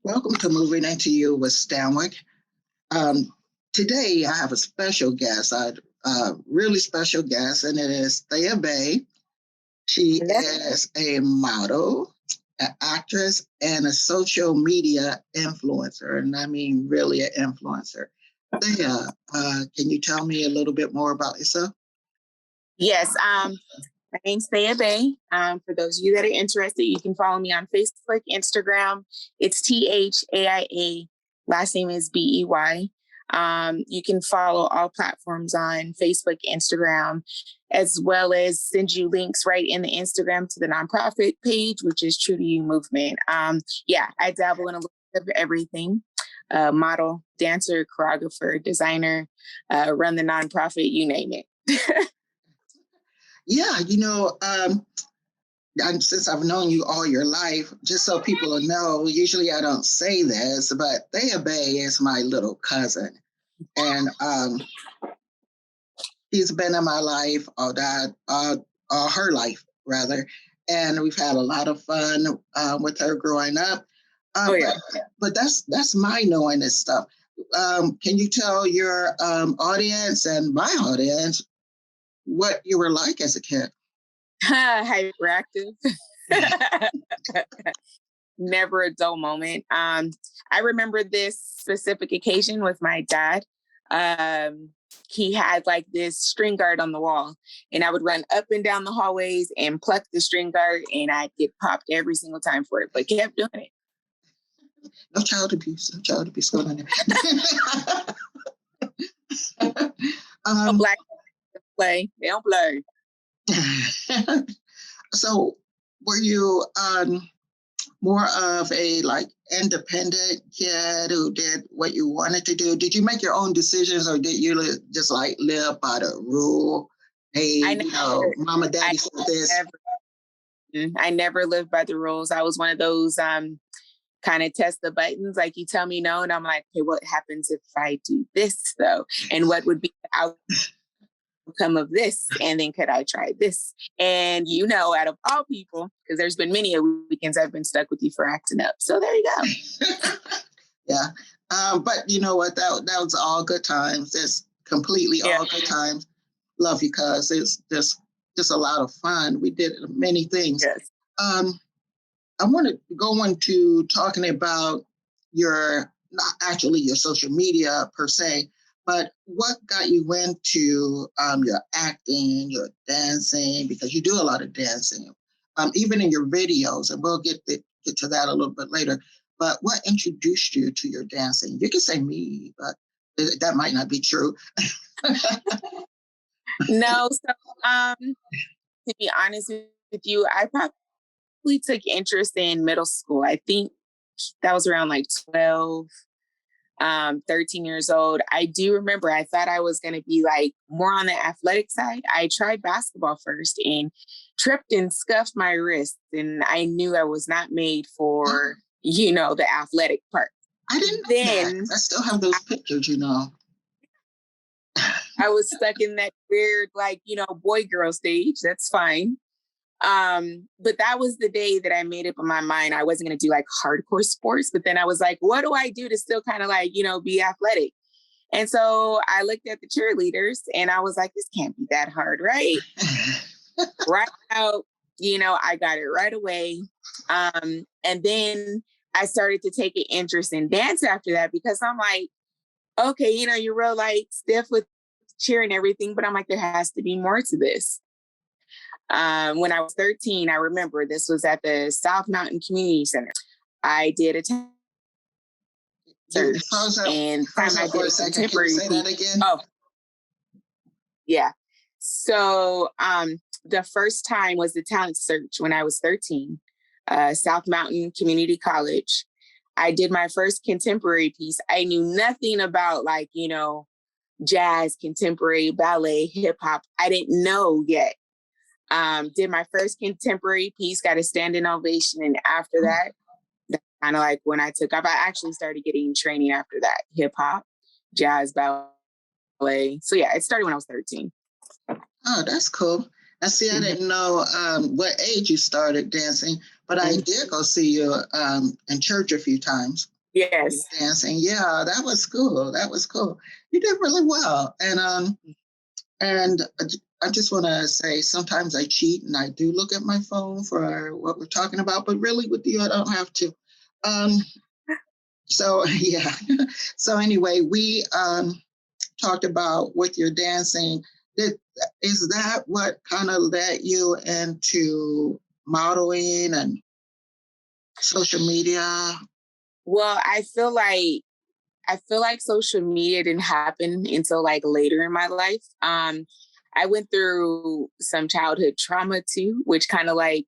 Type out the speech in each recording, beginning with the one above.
Welcome to Moving Into You with Stanwyck. Today I have a special guest, a really special guest, and it is Thaia Bey. She is a model, an actress, and a social media influencer, and I mean really an influencer. Thaia, can you tell me a little bit more about yourself? Yes, my name's Thaia Bey. For those of you that are interested, you can follow me on Facebook, Instagram. It's THAIA. Last name is BEY. You can follow all platforms on Facebook, Instagram, as well as send you links right in the Instagram to the nonprofit page, which is True to You Movement. I dabble in a little bit of everything. Model, dancer, choreographer, designer, run the nonprofit, you name it. Yeah, since I've known you all your life, just so people know, usually I don't say this, but Thaia Bey is my little cousin. And she's been in my life, all her life, rather. And we've had a lot of fun with her growing up. But that's my knowing this stuff. Can you tell your audience and my audience what you were like as a kid? Hyperactive. Never a dull moment. I remember this specific occasion with my dad. He had like this string guard on the wall, and I would run up and down the hallways and pluck the string guard, and I'd get popped every single time for it, but kept doing it. No child abuse going on there. Black play. They don't play. So were you more of a independent kid who did what you wanted to do? Did you make your own decisions, or did you just live by the rule? Hey, mama, daddy said this. I never lived by the rules. I was one of those kind of test the buttons, like you tell me no, and I'm like, okay, what happens if I do this though? And what would be the outcome of this? And then could I try this? And out of all people, because there's been many weekends I've been stuck with you for acting up. So there you go. Yeah. But you know what? That was all good times. It's completely all good times. Love you, cuz it's just a lot of fun. We did many things. Yes. I want to go into talking about not actually your social media per se, but what got you into your acting, your dancing, because you do a lot of dancing, even in your videos, and we'll get to that a little bit later. But what introduced you to your dancing? You can say me, but that might not be true. No, so to be honest with you, I probably took interest in middle school. I think that was around 12, 13 years old. I do remember I thought I was going to be more on the athletic side. I tried basketball first and tripped and scuffed my wrist. And I knew I was not made for, the athletic part. I didn't know that. I still have those pictures, I was stuck in that weird, boy girl stage. That's fine. But that was the day that I made up in my mind. I wasn't going to do hardcore sports, but then I was like, what do I do to still kind of be athletic? And so I looked at the cheerleaders and I was like, this can't be that hard, right? Right out, I got it right away. And then I started to take an interest in dance after that, because I'm like, okay, you're real stiff with cheer and everything, but I'm like, there has to be more to this. When I was 13, I remember this was at the South Mountain Community Center. I did a search, and time I did a contemporary. Say that again? Oh, yeah. So the first time was the talent search when I was 13, South Mountain Community College. I did my first contemporary piece. I knew nothing about like, jazz, contemporary, ballet, hip hop. I didn't know yet. Did my first contemporary piece, got a standing ovation. And after that, that's kind of like when I took up, I actually started getting training after that, hip hop, jazz, ballet. So yeah, it started when I was 13. Oh, that's cool. I see. I didn't know what age you started dancing, but I did go see you in church a few times. Yes. Dancing. Yeah, that was cool. That was cool. You did really well. And I just want to say sometimes I cheat and I do look at my phone for what we're talking about, but really with you, I don't have to. So yeah. So anyway, we talked about with your dancing. Is that what kind of led you into modeling and social media? Well, I feel like social media didn't happen until like later in my life. I went through some childhood trauma too, which kind of like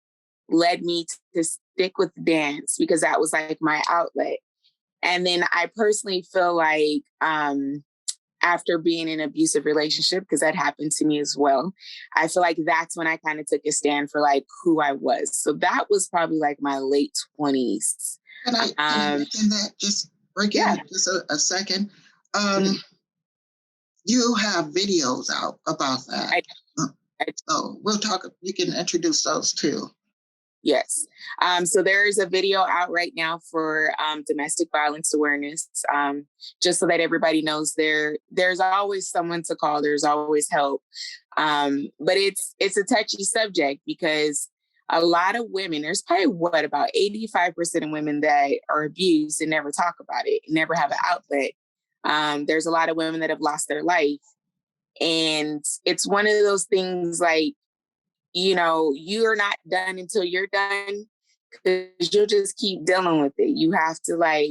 led me to stick with dance because that was like my outlet. And then I personally feel like after being in an abusive relationship, because that happened to me as well, I feel like that's when I kind of took a stand for like who I was. So that was probably like my late 20s. Can I mention that? Just break in just a second. You have videos out about that. So we'll talk. You can introduce those too. Yes. So there's a video out right now for domestic violence awareness, just so that everybody knows there's always someone to call. There's always help. But it's a touchy subject because a lot of women, there's probably about 85% of women that are abused and never talk about it, never have an outlet. There's a lot of women that have lost their life. And it's one of those things like, you're not done until you're done because you'll just keep dealing with it. You have to like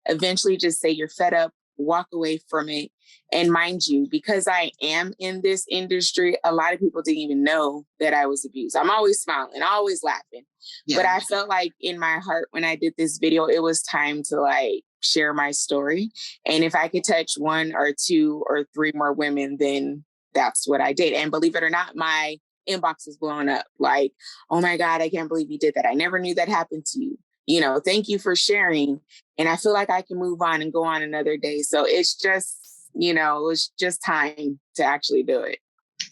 eventually just say you're fed up, walk away from it. And mind you, because I am in this industry, a lot of people didn't even know that I was abused. I'm always smiling, always laughing. Yeah. But I felt like in my heart when I did this video, it was time to like share my story. And if I could touch one or two or three more women, then that's what I did. And believe it or not, my inbox is blowing up like, oh my God, I can't believe you did that. I never knew that happened to you. Thank you for sharing. And I feel like I can move on and go on another day. So it's just, it's just time to actually do it.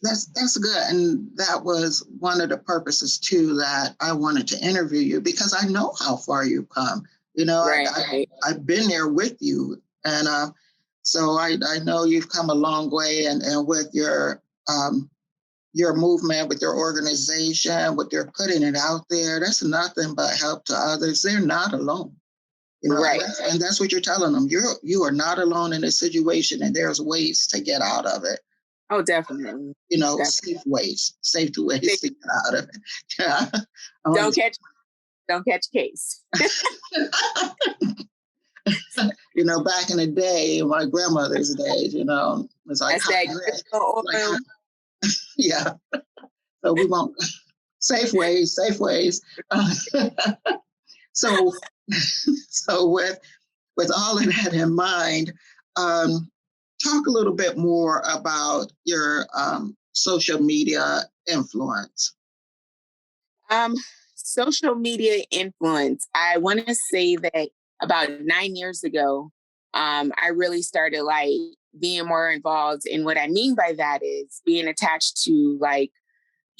That's good. And that was one of the purposes too that I wanted to interview you because I know how far you've come. Right. I've been there with you. And so I know you've come a long way and with your movement, with your organization, with your putting it out there, that's nothing but help to others. They're not alone. Right. And that's what you're telling them. You are not alone in this situation and there's ways to get out of it. Oh, definitely. Definitely. Safe ways to get out of it. Yeah. Don't catch case. Back in the day, my grandmother's days, it's like, yeah. So we won't safe ways. So with all of that in mind, talk a little bit more about your social media influence. Social media influence. I want to say that about 9 years ago, I really started like being more involved. And what I mean by that is being attached to like,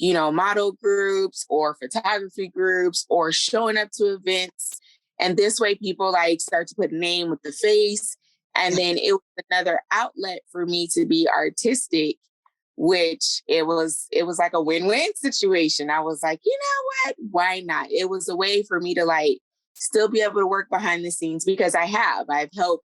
model groups or photography groups or showing up to events. And this way people like start to put name with the face. And then it was another outlet for me to be artistic, which it was like a win-win situation. I was like, you know what? Why not? It was a way for me to like still be able to work behind the scenes because I've helped,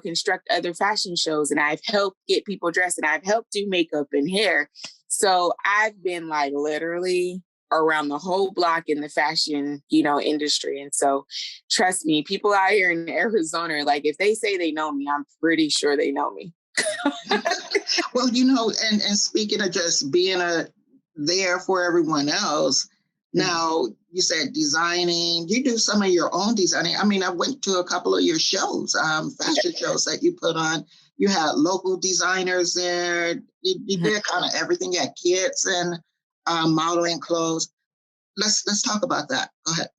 construct other fashion shows and I've helped get people dressed and I've helped do makeup and hair. So I've been like literally around the whole block in the fashion, industry. And so trust me, people out here in Arizona, like if they say they know me, I'm pretty sure they know me. Well, and speaking of just being there for everyone else, now you said designing, you do some of your own designing. I mean, I went to a couple of your shows, fashion shows that you put on. You had local designers there. You did kind of everything. You had kids and modeling clothes. Let's talk about that. Go ahead.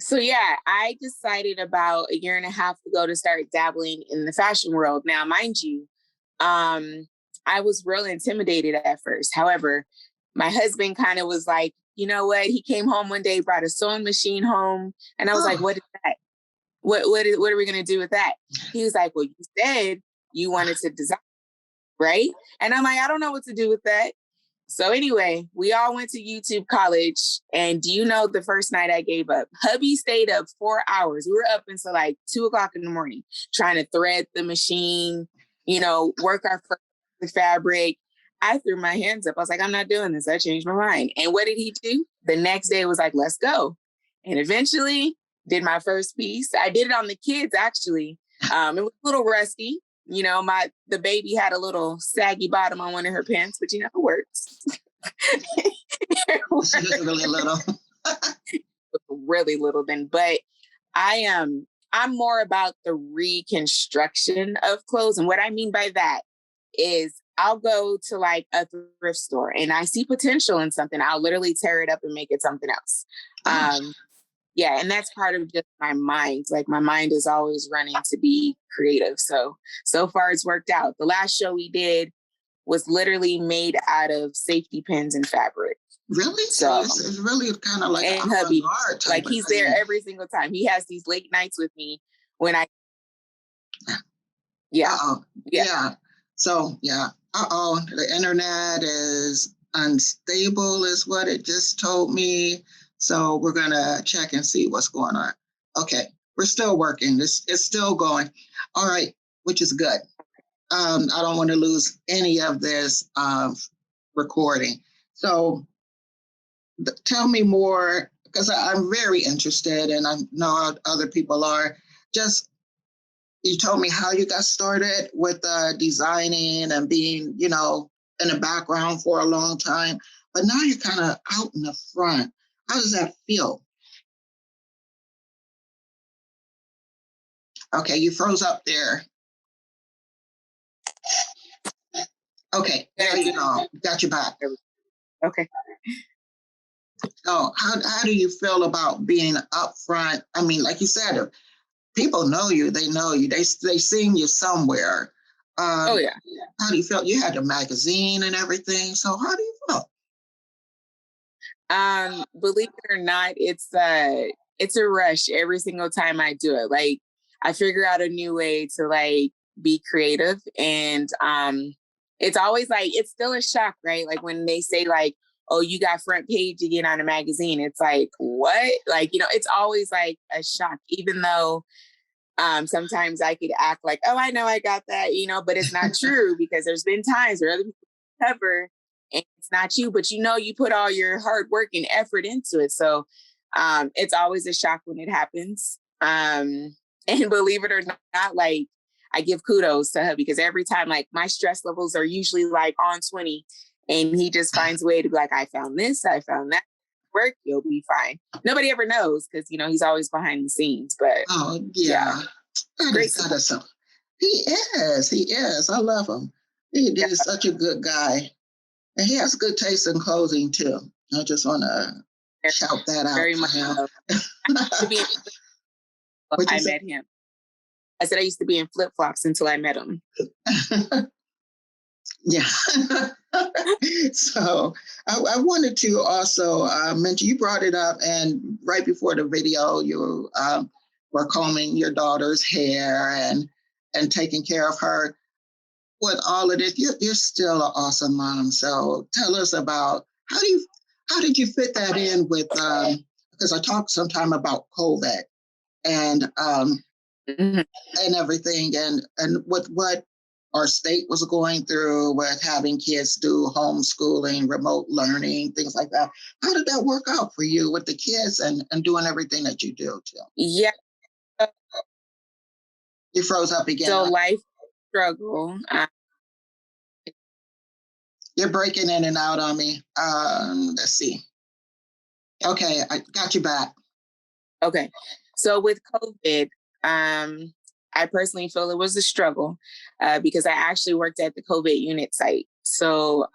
So yeah, I decided about a year and a half ago to start dabbling in the fashion world. Now, mind you, I was real intimidated at first. However, my husband kind of was like, you know what? He came home one day, brought a sewing machine home, and I was like, what is that? What are we gonna do with that? He was like, well, you said you wanted to design, right? And I'm like, I don't know what to do with that. So anyway, we all went to YouTube college, and do you know the first night I gave up? Hubby stayed up 4 hours. We were up until like 2 o'clock in the morning trying to thread the machine, work our first fabric. I threw my hands up. I was like, I'm not doing this. I changed my mind. And what did he do? The next day was like, let's go. And eventually did my first piece. I did it on the kids, actually. It was a little rusty. The baby had a little saggy bottom on one of her pants, but it works. It works. Really little. Really little then. But I'm more about the reconstruction of clothes. And what I mean by that is I'll go to like a thrift store and I see potential in something. I'll literally tear it up and make it something else. Yeah, and that's part of just my mind. Like my mind is always running to be creative. So far it's worked out. The last show we did was literally made out of safety pins and fabric. Really? So it's really kind of like and an hubby, avant-garde type like he's of thing. there every single time. He has these late nights with me when I. Yeah. Uh-oh. Yeah. So yeah. The internet is unstable, is what it just told me. So we're gonna check and see what's going on. Okay, we're still working. It's still going. All right, which is good. I don't want to lose any of this recording. So tell me more, because I'm very interested, and I know other people are. Just you told me how you got started with designing and being, in the background for a long time, but now you're kind of out in the front. How does that feel? Okay, you froze up there. Okay, there you go. Got you back. Okay. So how do you feel about being up front? I mean, like you said, people know you, they know you, they seen you somewhere. Oh yeah. How do you feel? You had a magazine and everything. So how do you feel? Believe it or not, it's a rush every single time I do it. Like I figure out a new way to like be creative, and it's always like it's still a shock, right? Like when they say like, oh, you got front page again on a magazine. It's like, what? Like, it's always like a shock, even though sometimes I could act like, oh, I know I got that, but it's not true because there's been times where other people cover and it's not you, but you put all your hard work and effort into it. So it's always a shock when it happens. And believe it or not, like I give kudos to her because every time like my stress levels are usually like on 20 and he just finds a way to be like, I found this, I found that. Work, you'll be fine. Nobody ever knows because he's always behind the scenes. But yeah. Great. He is. I love him. He's such a good guy, and he has good taste in clothing too. I just want to shout that out. Very much. I met him. I said I used to be in flip flops until I met him. Yeah. So I wanted to also mention, you brought it up, and right before the video, you were combing your daughter's hair and taking care of her. With all of this, you're still an awesome mom. So tell us about how did you fit that in with because I talked sometime about COVID and and everything, and with what our state was going through with having kids do homeschooling, remote learning, things like that. How did that work out for you with the kids and doing everything that you do, too? Yeah. You froze up again. So life struggle. You're breaking in and out on me. Let's see. Okay, I got you back. Okay. So with COVID, I personally feel it was a struggle because I actually worked at the COVID unit site. So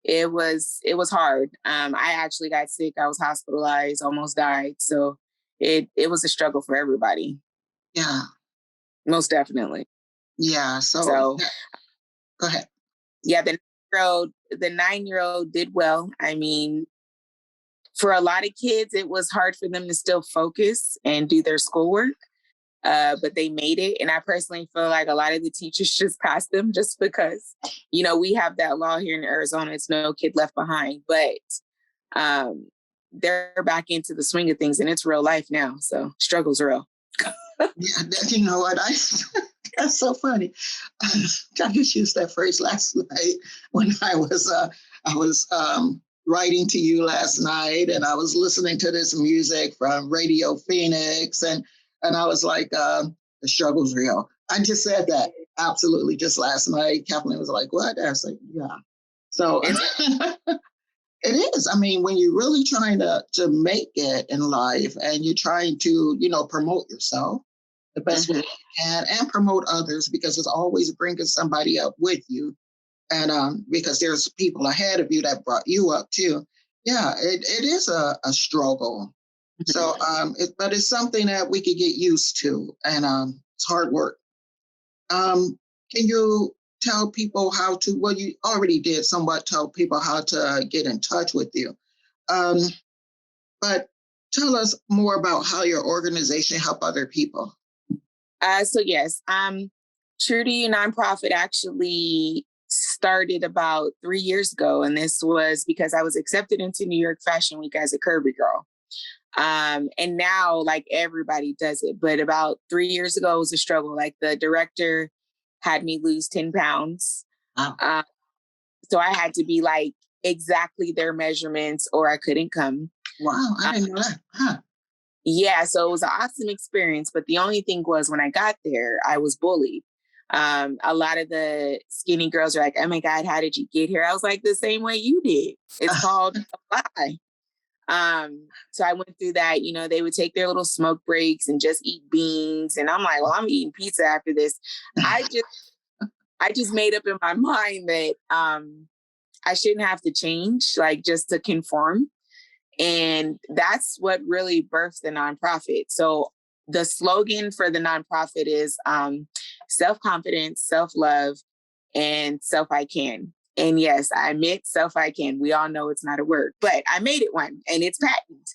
it was hard. I actually got sick. I was hospitalized, almost died. So it was a struggle for everybody, Yeah, most definitely. yeah. So So go ahead. yeah, the 9-year-old did well. I mean, for a lot of kids, it was hard for them to still focus and do their schoolwork. But they made it. And I personally feel like a lot of the teachers just passed them just because, we have that law here in Arizona. It's no kid left behind. But they're back into the swing of things and it's real life now. So struggle's real. Yeah, you know what? That's so funny. I just used that phrase last night when I was writing to you last night, and I was listening to this music from Radio Phoeniix, and I was like, the struggle's real. I just said that absolutely just last night. Kathleen was like, "What?" I was like, "Yeah." So it is. I mean, when you're really trying to make it in life, and you're trying to, promote yourself the best way you can, and promote others, because it's always bringing somebody up with you, and because there's people ahead of you that brought you up too. Yeah, it is a struggle. So, but it's something that we could get used to, and it's hard work. Can you tell people how to? Well, you already did somewhat tell people how to get in touch with you, um, but tell us more about how your organization help other people. So yes, True to You nonprofit actually started about 3 years ago, and this was because I was accepted into New York Fashion Week as a curvy girl. And now, like, everybody does it, but about 3 years ago, it was a struggle. Like, the director had me lose 10 pounds. Wow. So I had to be like exactly their measurements, or I couldn't come. Wow, I didn't know that. Huh. Yeah, so it was an awesome experience. But the only thing was, when I got there, I was bullied. A lot of the skinny girls are like, "Oh my God, how did you get here?" I was like, "The same way you did. It's called apply." So I went through that. They would take their little smoke breaks and just eat beans. And I'm like, well, I'm eating pizza after this. I just made up in my mind that I shouldn't have to change, like, just to conform. And that's what really birthed the nonprofit. So the slogan for the nonprofit is self-confidence, self-love, and self-I can. And yes, I admit self-I can. We all know it's not a word, but I made it one and it's patent.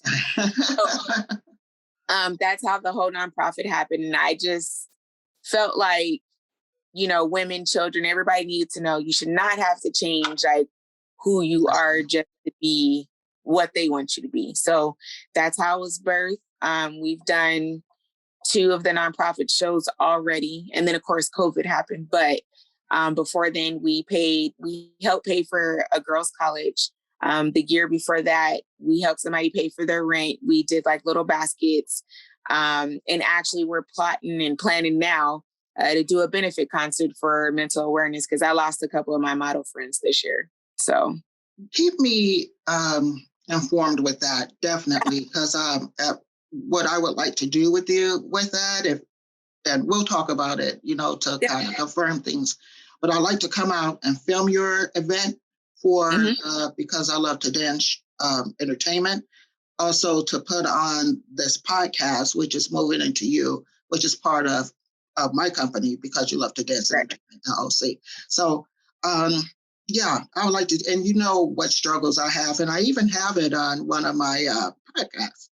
So that's how the whole nonprofit happened. And I just felt like, women, children, everybody needs to know you should not have to change, like, who you are just to be what they want you to be. So that's how it was birthed. We've done 2 of the nonprofit shows already. And then, of course, COVID happened. But before then, we helped pay for a girls' college. The year before that, we helped somebody pay for their rent. We did like little baskets. And actually, we're plotting and planning now to do a benefit concert for mental awareness, because I lost a couple of my model friends this year. So Keep me informed with that, definitely, because what I would like to do with you with that, and we'll talk about it, to kind of confirm things. But I'd like to come out and film your event because I love to dance entertainment. Also to put on this podcast, which is Moving Into You, which is part of my company, Because You Love to Dance Entertainment, LLC. So, yeah, I would like to, and you know what struggles I have, and I even have it on one of my podcasts,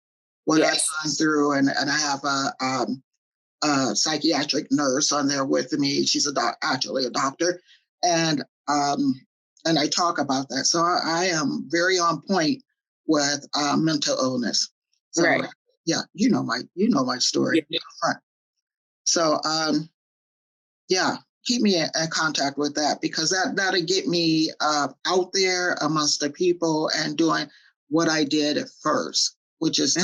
what I've gone through, and I have a psychiatric nurse on there with me. She's actually a doctor, and I talk about that. So I am very on point with mental illness. So yeah, you know my story. Yeah. So yeah, keep me in contact with that, because that'll get me out there amongst the people and doing what I did at first, which is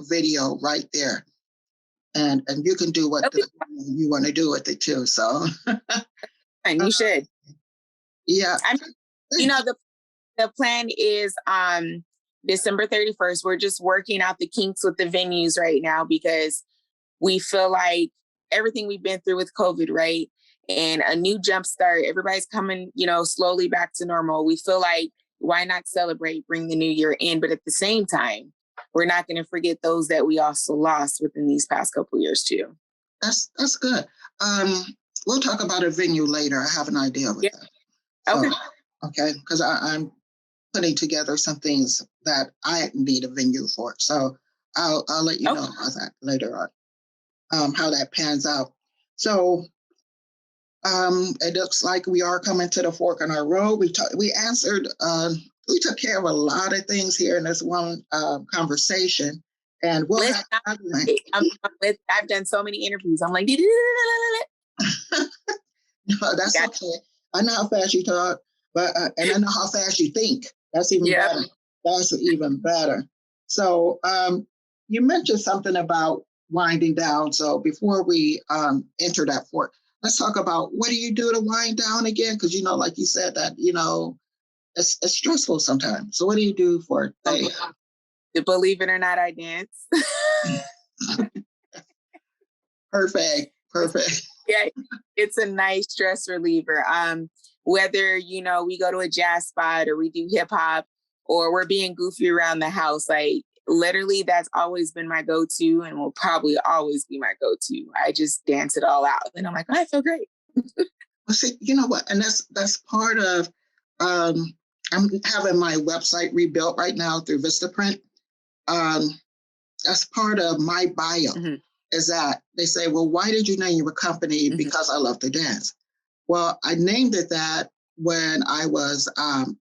video right there. and you can do what Okay. you want to do with it too. So, And you should. Yeah. I mean, the plan is December 31st. We're just working out the kinks with the venues right now because we feel like everything we've been through with COVID, right? And a new jump start, everybody's coming, slowly back to normal. We feel like, why not celebrate, bring the new year in? But at the same time, we're not going to forget those that we also lost within these past couple of years too. That's good. We'll talk about a venue later. I have an idea with that. So, okay, because I'm putting together some things that I need a venue for. So I'll let you know about that later on, how that pans out. So it looks like we are coming to the fork in our road. We took care of a lot of things here in this one conversation. And we'll have I've done so many interviews. I'm like, no, that's okay. I know how fast you talk, but and I know how fast you think. That's even better. That's even better. So you mentioned something about winding down. So before we enter that fork, let's talk about what do you do to wind down again? Because like you said that it's stressful sometimes. So what do you do for it? Believe it or not, I dance. Perfect. Yeah, it's a nice stress reliever. Whether we go to a jazz spot or we do hip hop or we're being goofy around the house, like literally that's always been my go-to and will probably always be my go-to. I just dance it all out and I'm like, I feel great. Well, see, you know what? And that's part of I'm having my website rebuilt right now through Vistaprint. That's part of my bio. Mm-hmm. Is that they say, well, why did you name your company? Mm-hmm. Because I love to dance. Well, I named it that when I was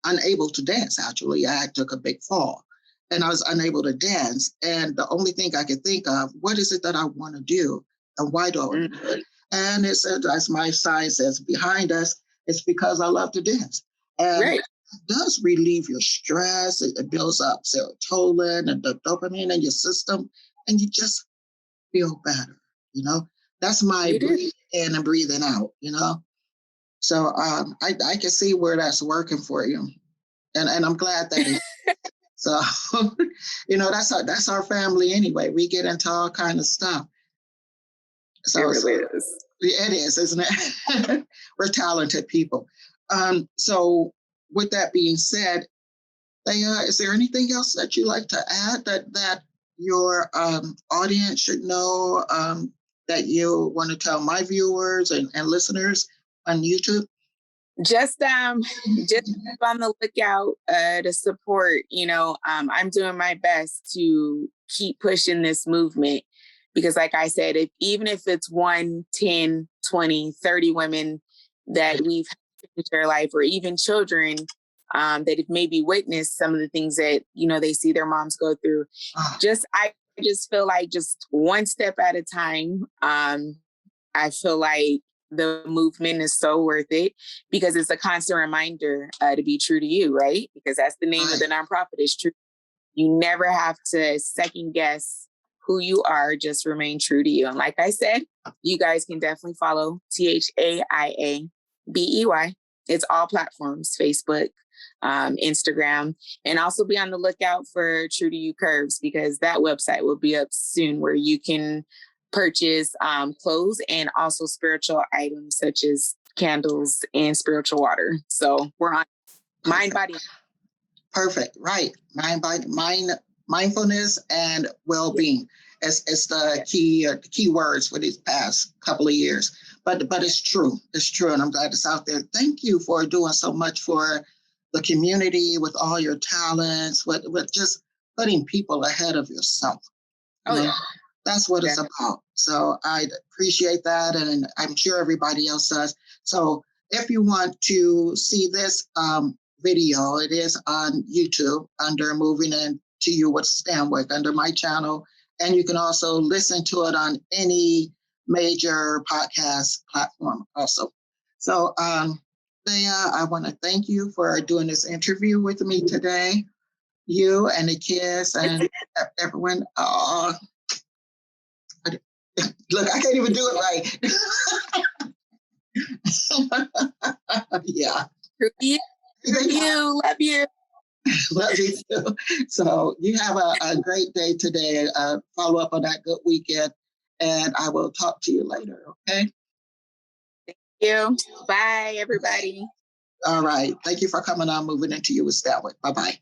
unable to dance, actually. I took a big fall and I was unable to dance. And the only thing I could think of, what is it that I want to do? And why do I want to do it? And it said, as my sign says behind us, it's because I love to dance. And it does relieve your stress. It builds up serotonin and the dopamine in your system. And you just feel better, That's my breathing in and breathing out, So I can see where that's working for you, and I'm glad that it. So, that's our family anyway. We get into all kind of stuff. So it really is. It is, isn't it? We're talented people. So with that being said, Thaia, is there anything else that you like to add that your audience should know that you want to tell my viewers and listeners on YouTube? Just on the lookout to support. I'm doing my best to keep pushing this movement because, like I said, even if it's 1, 10, 20, 30 women that we've changed their life, or even children that have maybe witnessed some of the things that they see their moms go through. I just feel like just one step at a time. I feel like the movement is so worth it because it's a constant reminder to be true to you, right? Because that's the name of the nonprofit, is true. You never have to second guess who you are, just remain true to you. And like I said, you guys can definitely follow Thaia Bey. It's all platforms, Facebook, Instagram, and also be on the lookout for True to You Curves, because that website will be up soon where you can purchase clothes and also spiritual items such as candles and spiritual water. So we're on mind, body. Perfect. Right. Mindfulness and well-being. It's the key words for these past couple of years. But it's true. It's true. And I'm glad it's out there. Thank you for doing so much for the community with all your talents, with just putting people ahead of yourself. That's what it's about. So I appreciate that. And I'm sure everybody else does. So if you want to see this video, it is on YouTube under Moving Into You with Stanwyck under my channel. And you can also listen to it on any major podcast platform also. So Thaia, I want to thank you for doing this interview with me today. You and the kids and everyone. Look, I can't even do it right. Yeah. Love you. Love you. Love you too. So you have a great day today. Follow up on that good weekend, and I will talk to you later. Okay. Thank you. Bye, everybody. All right. Thank you for coming on. Moving into you with Stanley. Bye bye.